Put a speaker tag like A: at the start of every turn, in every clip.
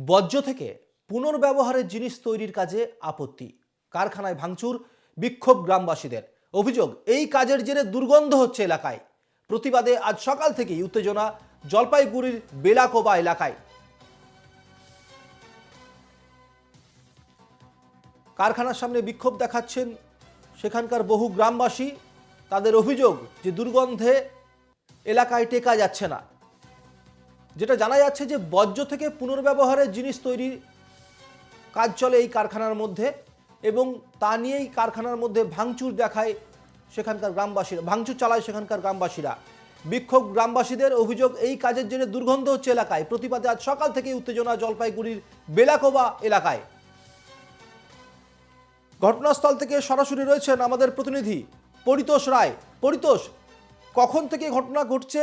A: বর্জ্য থেকে পুনর্ব্যবহারের জিনিস তৈরির কাজে আপত্তি, কারখানায় ভাঙচুর, বিক্ষোভ গ্রামবাসীদের। অভিযোগ, এই কাজের জেরে দুর্গন্ধ হচ্ছে এলাকায়। প্রতিবাদে আজ সকাল থেকেই উত্তেজনা জলপাইগুড়ির বেলাকোবা এলাকায়। কারখানার সামনে বিক্ষোভ দেখাচ্ছেন সেখানকার বহু গ্রামবাসী। তাদের অভিযোগ যে দুর্গন্ধে এলাকায় টেকা যাচ্ছে না। যেটা জানা যাচ্ছে যে বর্জ্য থেকে পুনর্ব্যবহারের জিনিস তৈরির কাজ চলে এই কারখানার মধ্যে, এবং তা নিয়েই কারখানার মধ্যে ভাঙচুর দেখায় সেখানকার গ্রামবাসীরা, ভাঙচুর চালায় সেখানকার গ্রামবাসীরা। বিক্ষোভ গ্রামবাসীদের অভিযোগ, এই কাজের জন্য দুর্গন্ধ হচ্ছে এলাকায়। প্রতিবাদে আজ সকাল থেকেই উত্তেজনা জলপাইগুড়ির বেলাকোবা এলাকায়। ঘটনাস্থল থেকে সরাসরি রয়েছেন আমাদের প্রতিনিধি পরিতোষ রায়। পরিতোষ, কখন থেকে ঘটনা ঘটছে,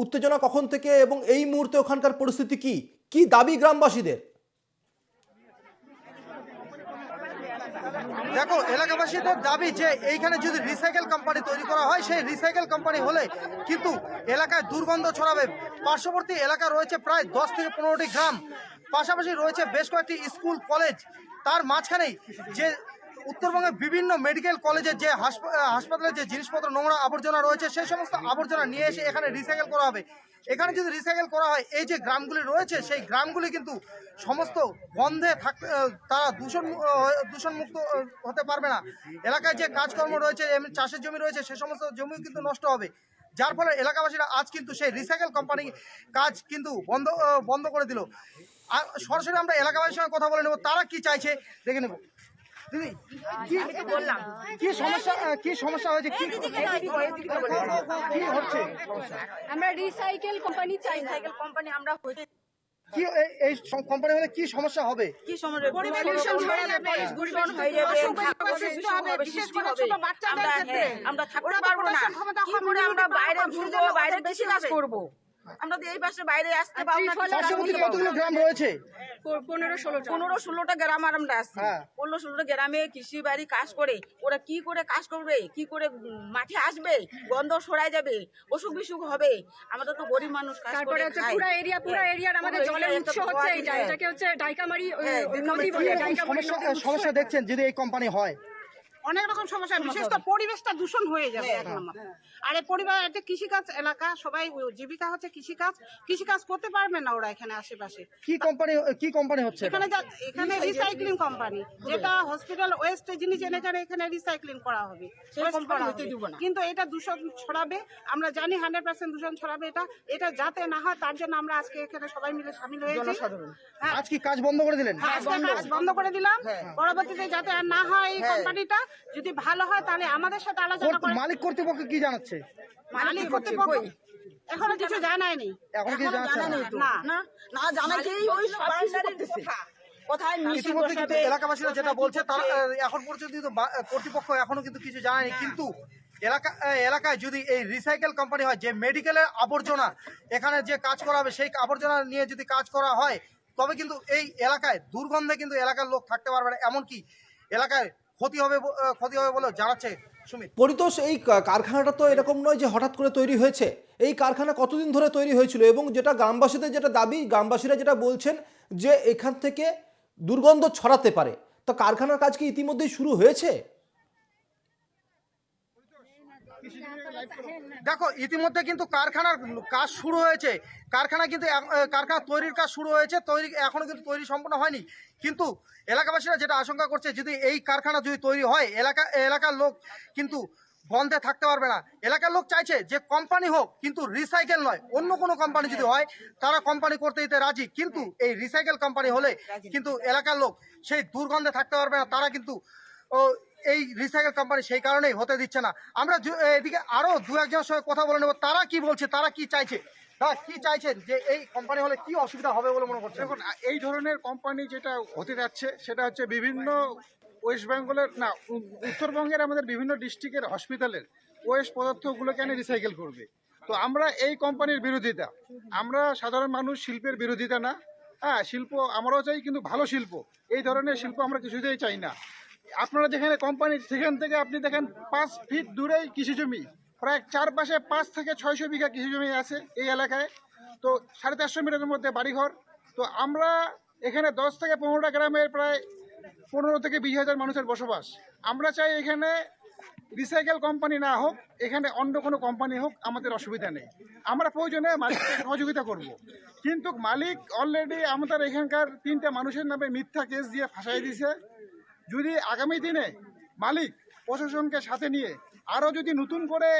A: উত্তেজনা কখন থেকে, এবং এই মুহূর্তে ওখানকার পরিস্থিতি কি কি দাবি গ্রামবাসীদের?
B: দেখো, এলাকাবাসীদের দাবি যে এইখানে যদি রিসাইকেল কোম্পানি তৈরি করা হয়, সেই রিসাইকেল কোম্পানি হলে কিন্তু এলাকায় দুর্গন্ধ ছড়াবে। পার্শ্ববর্তী এলাকা রয়েছে প্রায় 10 থেকে 15টি গ্রাম, পাশাপাশি রয়েছে বেশ কয়েকটি স্কুল কলেজ। তার মাঝখানেই যে উত্তরবঙ্গের বিভিন্ন মেডিকেল কলেজের যে হাসপাতালের যে জিনিসপত্র, নোংরা আবর্জনা রয়েছে, সেই সমস্ত আবর্জনা নিয়ে এসে এখানে রিসাইকেল করা হবে। এখানে যদি রিসাইকেল করা হয়, এই যে গ্রামগুলি রয়েছে সেই গ্রামগুলি কিন্তু সমস্ত গন্ধে থাকতে, তারা দূষণমুক্ত হতে পারবে না। এলাকায় যে কাজকর্ম রয়েছে, চাষের জমি রয়েছে, সে সমস্ত জমি কিন্তু নষ্ট হবে। যার ফলে এলাকাবাসীরা আজ কিন্তু সেই রিসাইকেল কোম্পানি কাজ কিন্তু বন্ধ করে দিল। আর সরাসরি আমরা এলাকাবাসীর সঙ্গে কথা বলে নেব, তারা কি চাইছে দেখে নেব। দিদি, কি সমস্যা হয়েছে, কি হচ্ছে?
C: আমরা রিসাইকেল কোম্পানি চাই, সাইকেল কোম্পানি আমরা হইতে
B: কি এই কোম্পানি হলে কি সমস্যা হবে?
C: কি সমস্যা, পলিউশন হয়ে যাবে, দূষণ হয়ে যাবে, বিশেষ করে ছোট বাচ্চাদের ক্ষেত্রে আমরা থাকতে পারবো না। কি করে আমরা বাইরে ঘুরবো, বাইরে বেশি কাজ করব? আমরা তো এই পাশে বাইরে আসতে পারবো না।
B: পার্শ্ববর্তী কতগুলো গ্রাম রয়েছে?
C: 15-16টা গ্রাম আমরা আছি। 15-16টা গ্রামে কৃষি বাড়ি কাজ করে ওরা কি করে কাজ করবে, কি করে মাঠে আসবে, গন্ধ ছড়ায় যাবে, অসুখ বিসুখ হবে। আমরা তো গরিব মানুষ, কাজ করে খাই।
D: পুরো এরিয়ার আমাদের জলের উৎস হচ্ছে এইটা, এটাকে হচ্ছে ডাইকামারি নদী বলে।
B: সমস্যা দেখছেন যদি এই কোম্পানি হয়?
D: অনেক রকম সমস্যা, বিশেষ তো পরিবেশটা দূষণ হয়ে যাবে এক নম্বর। আর এই পরিবার একটা কৃষিকাজ এলাকা, সবাই জীবিকা হচ্ছে কৃষিকাজ করতে পারবে না ওরা এখানে আশেপাশে।
B: কি কোম্পানি হচ্ছে
D: এখানে রিসাইক্লিং কোম্পানি, যেটা হসপিটাল ওয়েস্ট জিনিস এখানে রিসাইক্লিং করা হবে, কিন্তু এটা দূষণ ছড়াবে। আমরা জানি 100% দূষণ ছড়াবে। এটা যাতে না হয় তার জন্য আমরা আজকে এখানে সবাই মিলে সামিল হয়েছি।
B: আজ কি কাজ বন্ধ করে দিলেন?
D: কাজ বন্ধ করে দিলাম। পরবর্তীতে যাতে আর না হয়, এই কোম্পানিটা যদি ভালো হয় তাহলে আমাদের সাথে আলোচনা করে।
B: মালিক কর্তৃপক্ষ কি জানাচ্ছে?
D: মালিক কর্তৃপক্ষ এখনো কিছু জানায়নি।
B: এখন কি জানাচ্ছে
C: না জানাইতেই ওই
B: ইতিমধ্যে কিন্তু এলাকাবাসীরা যেটা বলছে, তারা এখন পর্যন্ত কর্তৃপক্ষ এখনো কিন্তু কিছু জানায়নি। কিন্তু এলাকায় যদি এই রিসাইকেল কোম্পানি হয়, যে মেডিকেলের আবর্জনা এখানে যে কাজ করা হবে, সেই আবর্জনা নিয়ে যদি কাজ করা হয়, তবে কিন্তু এই এলাকায় দুর্গন্ধে কিন্তু এলাকার লোক থাকতে পারবে না, এমনকি এলাকায় ক্ষতি হবে বলে জানাচ্ছে সুমিত।
A: পরিতোষ, এই কারখানাটা তো এরকম নয় যে হঠাৎ করে তৈরি হয়েছে। এই কারখানা কতদিন ধরে তৈরি হয়েছিল, এবং যেটা গ্রামবাসীদের যেটা দাবি, গ্রামবাসীরা যেটা বলছেন যে এখান থেকে দুর্গন্ধ ছড়াতে পারে, তো কারখানার কাজ কি ইতিমধ্যেই শুরু হয়েছে?
B: দেখো, ইতিমধ্যে কিন্তু কারখানার কাজ শুরু হয়েছে। কারখানা তৈরির কাজ শুরু হয়েছে, এখনো কিন্তু তৈরি সম্পূর্ণ হয়নি। কিন্তু এলাকাবাসীরা যেটা আশঙ্কা করছে, যদি এই কারখানা যদি তৈরি হয়, এলাকার লোক কিন্তু গন্ধে থাকতে পারবে না। এলাকার লোক চাইছে যে কোম্পানি হোক, কিন্তু রিসাইকেল নয়। অন্য কোনো কোম্পানি যদি হয়, তারা কোম্পানি করতে দিতে রাজি, কিন্তু এই রিসাইকেল কোম্পানি হলে কিন্তু এলাকার লোক সেই দুর্গন্ধে থাকতে পারবে না। তারা কিন্তু এই রিসাইকেল কোম্পানি সেই কারণেই হতে দিচ্ছে না। আমরা এদিকে আরো দু একজনের সঙ্গে কথা বলে নেব, তারা কি বলছে, তারা কি চাইছে, কি চাইছেন যে এই কোম্পানি হলে কি অসুবিধা হবে বলে মনে করছেন?
E: দেখুন, এই ধরনের কোম্পানি যেটা হতে যাচ্ছে, সেটা হচ্ছে বিভিন্ন ওয়েস্ট বেঙ্গলের না, উত্তরবঙ্গের আমাদের বিভিন্ন ডিস্ট্রিক্টের হসপিটালের ওয়েস্ট পদার্থগুলোকে এনে রিসাইকেল করবে। তো আমরা এই কোম্পানির বিরোধিতা, আমরা সাধারণ মানুষ শিল্পের বিরোধিতা না। হ্যাঁ, শিল্প আমরাও চাই, কিন্তু ভালো শিল্প, এই ধরনের শিল্প আমরা কিছুতেই চাই না। আপনারা যেখানে কোম্পানি, সেখান থেকে আপনি দেখেন 5 ফিট দূরেই কৃষি জমি, প্রায় চারপাশে 5 থেকে 600 বিঘা কৃষি জমি আছে এই এলাকায়। তো 450 মিটারের মধ্যে বাড়িঘর। তো আমরা এখানে 10 থেকে 15টা গ্রামের প্রায় 15 থেকে 20,000 মানুষের বসবাস। আমরা চাই এখানে রিসাইকেল কোম্পানি না হোক, এখানে অন্য কোনো কোম্পানি হোক, আমাদের অসুবিধা নেই। আমরা প্রয়োজনে মালিককে সহযোগিতা করব, কিন্তু মালিক অলরেডি আমাদের এখানকার 3টে মানুষের নামে মিথ্যা কেস দিয়ে ফাঁসাই দিয়েছে। যদি আগামী দিনে মালিক প্রশাসনকে সাথে নিয়ে আরও যদি নতুন করে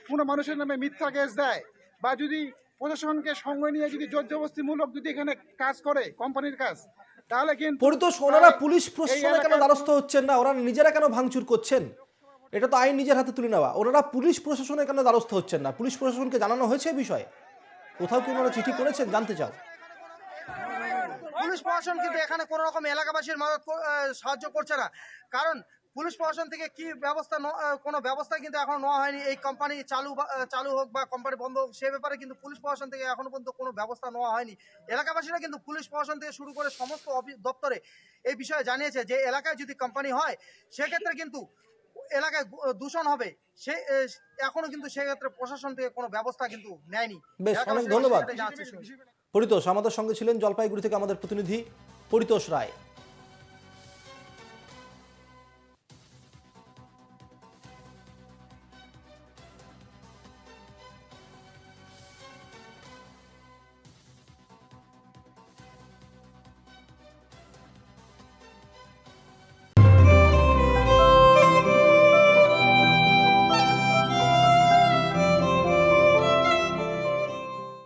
E: কোনো মানুষের নামে মিথ্যা কেস দেয়, বা যদি প্রশাসনকে সঙ্গে নিয়ে যদি জোরজবস্তিমূলক যদি এখানে কাজ করে কোম্পানির কাজ, তাহলে কিন্তু
A: পরিতোষ, ওনারা পুলিশ প্রশাসনে কেন দ্বারস্থ হচ্ছেন না? ওরা নিজেরা কেন ভাঙচুর করছেন? এটা তো আইন নিজের হাতে তুলে নেওয়া। ওনারা পুলিশ প্রশাসনে কেন দ্বারস্থ হচ্ছেন না? পুলিশ প্রশাসনকে জানানো হয়েছে এই বিষয়ে? কোথাও কি ওনারা চিঠি করেছেন? জানতে চাও।
B: পুলিশ প্রশাসন কিন্তু এখানে কোনো রকম এলাকাবাসীর সাহায্য করছে না, কারণ পুলিশ প্রশাসন থেকে কি ব্যবস্থা কোনো ব্যবস্থা কিন্তু এখন নেওয়া হয়নি। এই কোম্পানি চালু হোক বা কোম্পানি বন্ধ হোক, সে ব্যাপারে কিন্তু পুলিশ প্রশাসন থেকে এখনো পর্যন্ত কোনো ব্যবস্থা নেওয়া হয়নি। এলাকাবাসীরা কিন্তু পুলিশ প্রশাসন থেকে শুরু করে সমস্ত দপ্তরে এই বিষয়ে জানিয়েছে যে এলাকায় যদি কোম্পানি হয় সেক্ষেত্রে কিন্তু এলাকায় দূষণ হবে। সে এখনো কিন্তু সেক্ষেত্রে প্রশাসন থেকে কোনো ব্যবস্থা কিন্তু নেয়নি।
A: বেশ, অনেক ধন্যবাদ
B: এলাকাবাসীরা জানাচ্ছে।
A: পরিতোষ। আমাদের সঙ্গে ছিলেন জলপাইগুড়ি থেকে আমাদের প্রতিনিধি পরিতোষ রায়।